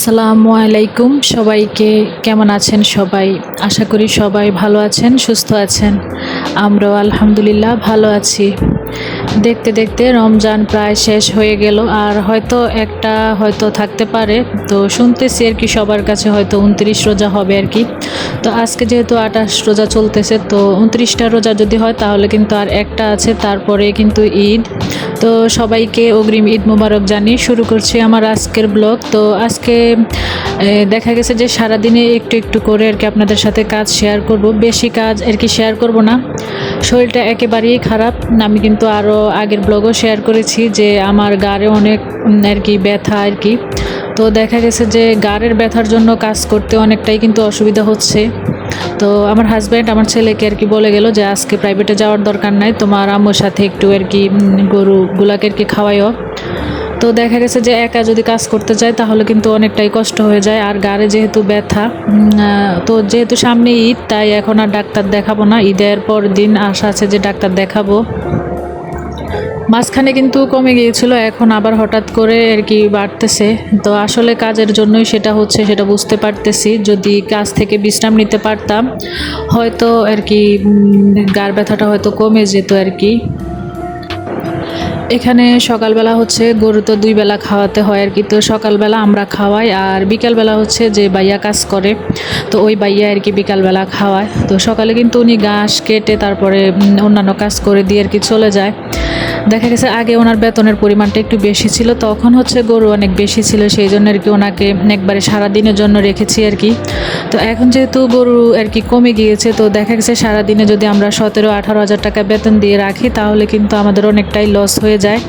আসসালামু আলাইকুম সবাইকে। কেমন আছেন সবাই? আশা করি সবাই ভালো আছেন, সুস্থ আছেন। আমরাও আলহামদুলিল্লাহ ভালো আছি। দেখতে দেখতে রমজান প্রায় শেষ হয়ে গেল, আর হয়তো থাকতে পারে। তো শুনতেছি আর কি সবার কাছে হয়তো 29 রোজা হবে আর কি। তো আজকে যেহেতু 28 রোজা চলতেছে, তো 29টা রোজা যদি হয় তাহলে কিন্তু আর একটা আছে, তারপরে কিন্তু ঈদ। তো সবাইকে অগ্রিম ঈদ মোবারক জানিয়ে শুরু করছি আমার আজকের ব্লগ। তো আজকে দেখা গেছে যে সারাদিনে একটু একটু করে আর কি আপনাদের সাথে কাজ শেয়ার করব। বেশি কাজ আর কি শেয়ার করব না, শরীরটা একেবারেই খারাপ। আমি কিন্তু আরও আগের ব্লগও শেয়ার করেছি যে আমার গাড়ে অনেক আর কি ব্যথা আর কি। তো দেখা গেছে যে গাড়ের ব্যথার জন্য কাজ করতে অনেকটাই কিন্তু অসুবিধা হচ্ছে। তো আমার হাজব্যান্ড আমার ছেলেকে আর কি বলে গেল যে আজকে প্রাইভেটে যাওয়ার দরকার নাই, তোমার আম্মুর সাথে একটু আর কি গরুগুলাকে আর কি খাওয়াইও। তো দেখা গেছে যে একা যদি কাজ করতে যায় তাহলে কিন্তু অনেকটাই কষ্ট হয়ে যায়, আর গাড়ে যেহেতু ব্যথা। তো যেহেতু সামনে ঈদ, তাই এখন আর ডাক্তার দেখাবো না। ঈদের পর দিন আশা আছে যে ডাক্তার দেখাবো। মাঝখানে কিন্তু কমে গিয়েছিল, এখন আবার হঠাৎ করে আর কি বাড়তেছে। তো আসলে কাজের জন্যই সেটা হচ্ছে, সেটা বুঝতে পারতেছি। যদি কাজ থেকে বিশ্রাম নিতে পারতাম হয়তো আর কি গাড় ব্যথাটা হয়তো কমে যেত আর কি। এখানে সকালবেলা হচ্ছে গরু তো 2 বেলা খাওয়াতে হয় আর কি। তো সকালবেলা আমরা খাওয়াই, আর বিকালবেলা হচ্ছে যে বাইয়া কাজ করে, তো ওই বাইয়া আর কি বিকালবেলা খাওয়ায়। তো সকালে কিন্তু উনি ঘাস কেটে তারপরে অন্যান্য কাজ করে দিয়ে আর কি চলে যায়। দেখা গেছে আগে ওনার বেতনের পরিমাণটা একটু বেশি ছিল, তখন হচ্ছে গরু অনেক বেশি ছিল, সেই জন্য আর কি ওনাকে একবারে সারাদিনের জন্য রেখেছি আর কি। তো এখন যেহেতু গরু আর কি কমে গিয়েছে, তো দেখা গেছে সারাদিনে যদি আমরা 17-18 হাজার টাকা বেতন দিয়ে রাখি তাহলে কিন্তু আমাদের অনেকটাই লস হয়ে যায়।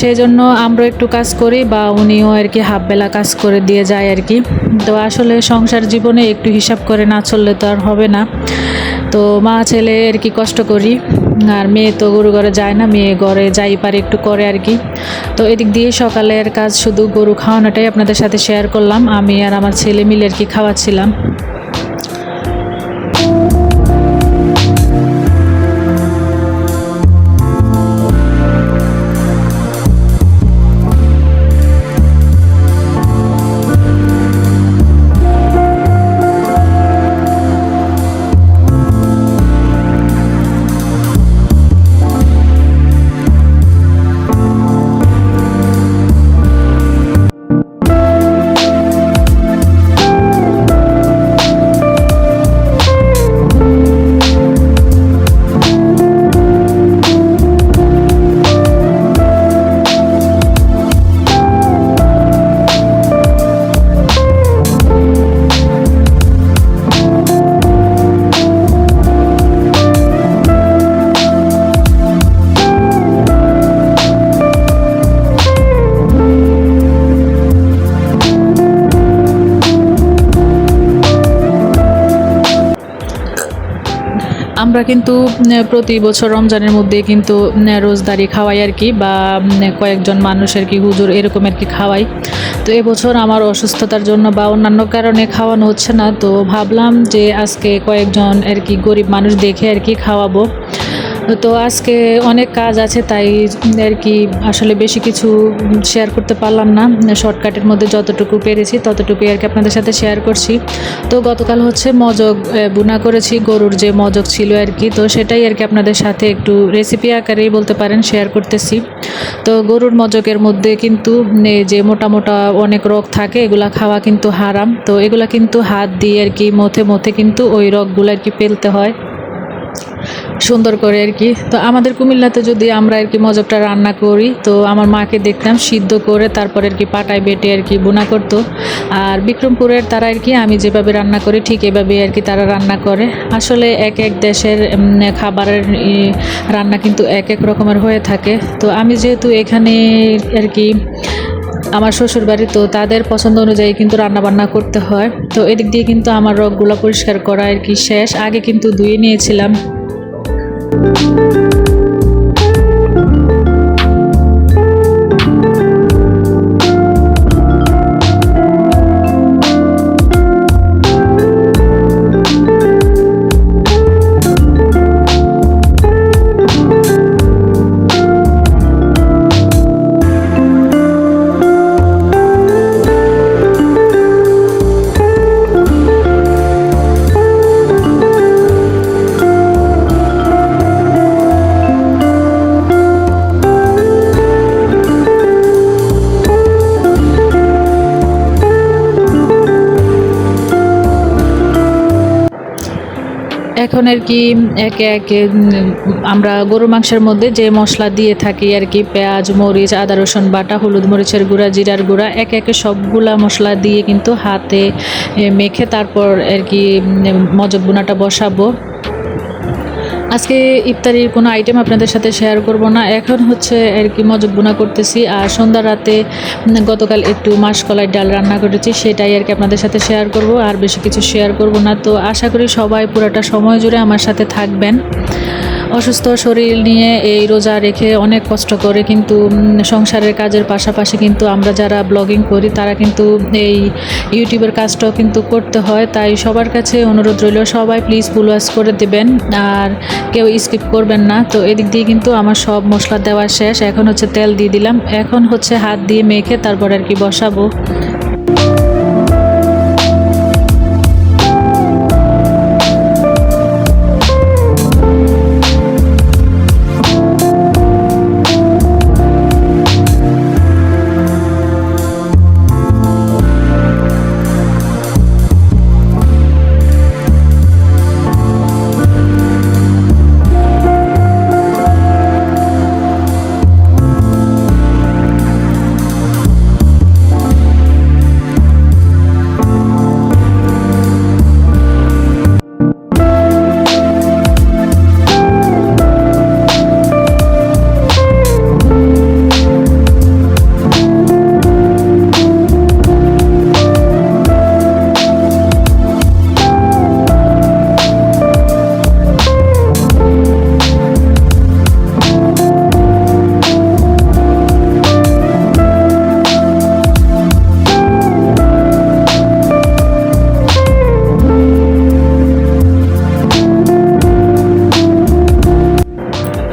সেই জন্য আমরা একটু কাজ করি, বা উনিও আর কি হাফ বেলা কাজ করে দিয়ে যায় আর কি। তো আসলে সংসার জীবনে একটু হিসাব করে না চললে তো আর হবে না। তো মা ছেলে আর কি কষ্ট করি, আর মেয়ে তো গরু ঘরে যায় না, মেয়ে ঘরে যাই পারে একটু করে আর কি। তো এদিক দিয়ে সকালের কাজ শুধু গরু খাওয়ানোটাই আপনাদের সাথে শেয়ার করলাম। আমি আর আমার ছেলে মিলে আর কি খাওয়াচ্ছিলাম। আমরা কিন্তু প্রতি বছর রমজানের মধ্যে কিন্তু রোজদারি খাওয়াই আর কি, বা কয়েকজন মানুষ আর কি হুজুর এরকম আর কি খাওয়াই। তো এবছর আমার অসুস্থতার জন্য বা অন্যান্য কারণে খাওয়ানো হচ্ছে না, তো ভাবলাম যে আজকে কয়েকজন আর কি গরিব মানুষ দেখে আর কি খাওয়াবো। তো আজকে অনেক কাজ আছে, তাই আর কি আসলে বেশি কিছু শেয়ার করতে পারলাম না। শর্টকাটের মধ্যে যতটুকু পেরেছি ততটুকুই আর কি আপনাদের সাথে শেয়ার করছি। তো গতকাল হচ্ছে মজক বুনা করেছি, গরুর যে মজক ছিল আর কি, তো সেটাই আর কি আপনাদের সাথে একটু রেসিপি আকারেই বলতে পারেন শেয়ার করতেছি। তো গরুর মজকের মধ্যে কিন্তু যে মোটা মোটা অনেক রগ থাকে, এগুলা খাওয়া কিন্তু হারাম। তো এগুলা কিন্তু হাত দিয়ে আর কি মথে মথে কিন্তু ওই রগগুলো আর কি পেলতে হয় সুন্দর করে আর কি। তো আমাদের কুমিল্লাতে যদি আমরা আর কি মজকটা রান্না করি, তো আমার মাকে দেখতাম সিদ্ধ করে তারপরে আর কি পাটায় বেটে আর কি বোনা করতো। আর বিক্রমপুরের তারা আর কি আমি যেভাবে রান্না করি ঠিক এভাবে আর কি তারা রান্না করে। আসলে এক এক দেশের খাবারের রান্না কিন্তু এক এক রকমের হয়ে থাকে। তো আমি যেহেতু এখানে আর কি আমার শ্বশুর বাড়ি, তো তাদের পছন্দ অনুযায়ী কিন্তু রান্না বান্না করতে হয়। তো এদিক দিয়ে কিন্তু আমার রগগুলো পরিষ্কার করা আর কি শেষ, আগে কিন্তু ধুয়ে নিয়েছিলাম। এখন আর কি একে একে আমরা গরু মাংসের মধ্যে যে মশলা দিয়ে থাকি আর কি, পেঁয়াজ, মরিচ, আদা, রসুন বাটা, হলুদ মরিচের গুঁড়া, জিরার গুঁড়া, একে একে সবগুলা মশলা দিয়ে কিন্তু হাতে মেখে তারপর আর কি মজক বোনাটা বসাবো। আজকে ইফতারির কোনো আইটেম আপনাদের সাথে শেয়ার করব না, এখন হচ্ছে আর কি মজক বোনা করতেছি। আর সন্ধ্যা রাতে গতকাল একটু মাসকলাই ডাল রান্না করেছি, সেটাই আর কি আপনাদের সাথে শেয়ার করব, আর বেশি কিছু শেয়ার করব না। তো আশা করি সবাই পুরোটা সময় জুড়ে আমার সাথে থাকবেন। অসুস্থ শরীর নিয়ে এই রোজা রেখে অনেক কষ্ট করে কিন্তু সংসারের কাজের পাশাপাশি কিন্তু আমরা যারা ব্লগিং করি তারা কিন্তু এই ইউটিউবের কাজটাও কিন্তু করতে হয়। তাই সবার কাছে অনুরোধ রইল, সবাই প্লিজ ফুল ওয়াচ করে দেবেন আর কেউ স্কিপ করবেন না। তো এদিক দিয়ে কিন্তু আমার সব মশলা দেওয়া শেষ, এখন হচ্ছে তেল দিয়ে দিলাম, এখন হচ্ছে হাত দিয়ে মেখে তারপর আর কি বসাবো।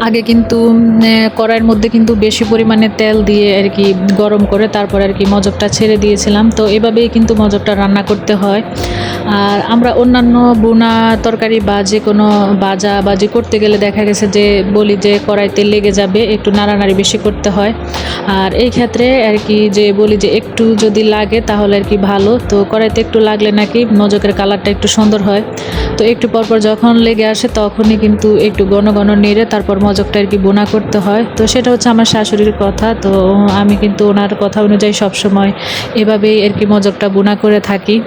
আগে কিন্তু কড়াইয়ের মধ্যে কিন্তু বেশি পরিমাণে তেল দিয়ে আর কি গরম করে তারপর আর কি মজকটা ছেড়ে দিয়েছিলাম। তো এভাবেই কিন্তু মজকটা রান্না করতে হয়। আর আমরা অন্যান্য বোনা তরকারি বা যে কোনো বাজি করতে গেলে দেখা গেছে যে বলি যে কড়াইতে লেগে যাবে, একটু নাড়ানাড়ি বেশি করতে হয়। আর এই ক্ষেত্রে আর কি যে বলি যে একটু যদি লাগে তাহলে আর কি ভালো। তো কড়াইতে একটু লাগলে নাকি মজকের কালারটা একটু সুন্দর হয়। তো একটু পরপর যখন লেগে আসে তখনই কিন্তু একটু ঘন ঘন নেড়ে তারপর মজকটা আর কি বোনা করতে হয়। তো সেটা হচ্ছে আমার শাশুড়ির কথা, তো আমি কিন্তু ওনার কথা অনুযায়ী সবসময় এভাবেই আর কি মজকটা বোনা করে থাকি।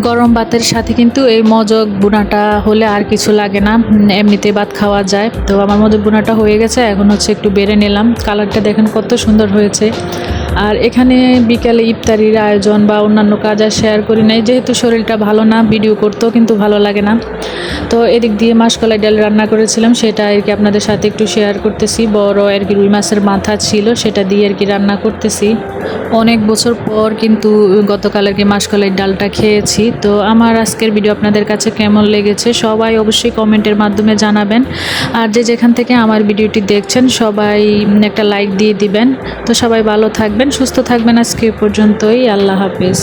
গরম ভাতের সাথে কিন্তু এই মজক বোনাটা হলে আর কিছু লাগে না, এমনিতে ভাত খাওয়া যায়। তো আমার মজক বোনাটা হয়ে গেছে, এখন হচ্ছে একটু বেড়ে নিলাম। কালারটা দেখেন কত সুন্দর হয়েছে। আর এখানে বিকালে ইফতারির আয়োজন বা অন্যান্য কাজ আর শেয়ার করি নাই, যেহেতু শরীরটা ভালো না, ভিডিও করতেও কিন্তু ভালো লাগে না। তো এদিক দিয়ে মাসকলাই ডাল রান্না করেছিলাম, সেটা আর কি আপনাদের সাথে একটু শেয়ার করতেছি। বড় আর কি রুই মাছের মাথা ছিল, সেটা দিয়ে আর কি রান্না করতেছি। অনেক বছর পর কিন্তু গতকাল আর কি মাসকলাই ডালটা খেয়েছি। তো আমার আজকের ভিডিও আপনাদের কাছে কেমন লেগেছে সবাই অবশ্যই কমেন্টের মাধ্যমে জানাবেন। আর যে যেখান থেকে আমার ভিডিওটি দেখছেন সবাই একটা লাইক দিয়ে দিবেন। তো সবাই ভালো থাকবেন, সুস্থ থাকবেন। আজকে পর্যন্তই, আল্লাহ হাফেজ।